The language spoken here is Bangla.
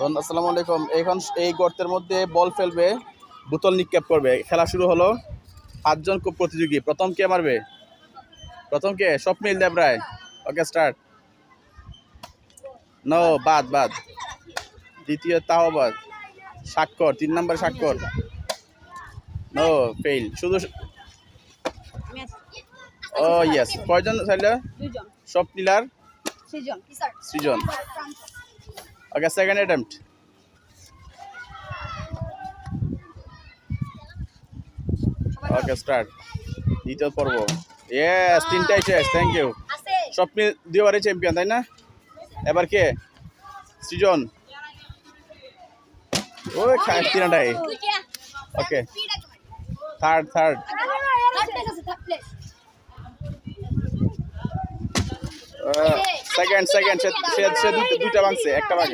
আসসালামু আলাইকুম। এখন এই গর্তের মধ্যে বল ফেলবে, বোতল নিক্ষেপ করবে। খেলা শুরু হলো। 5 জন প্রতিযোগী। প্রথম কে মারবে? প্রথম কে? Swapnil Debroy. Okay, start. No, বাদ বাদ। দ্বিতীয় তাওবাদ। স্বাক্ষর, 3 নাম্বার স্বাক্ষর। No, fail. শুধু ও ইয়েস। কয়জন চাইলে? 2 জন। স্বপ্নিল আর 3 জন। Srijan. Okay, second attempt. Okay, start. দ্বিতীয় পর্ব। ইয়েস, 3টাই শেষ। Thank you. স্বপ্নিল 2বারই চ্যাম্পিয়ন, তাই না? এবার কে? সৃজন। ওই তিনটাই। ওকে, থার্ড। সেকেন্ড। সে দুইটা ভাঙছে, একটা ভাঙে।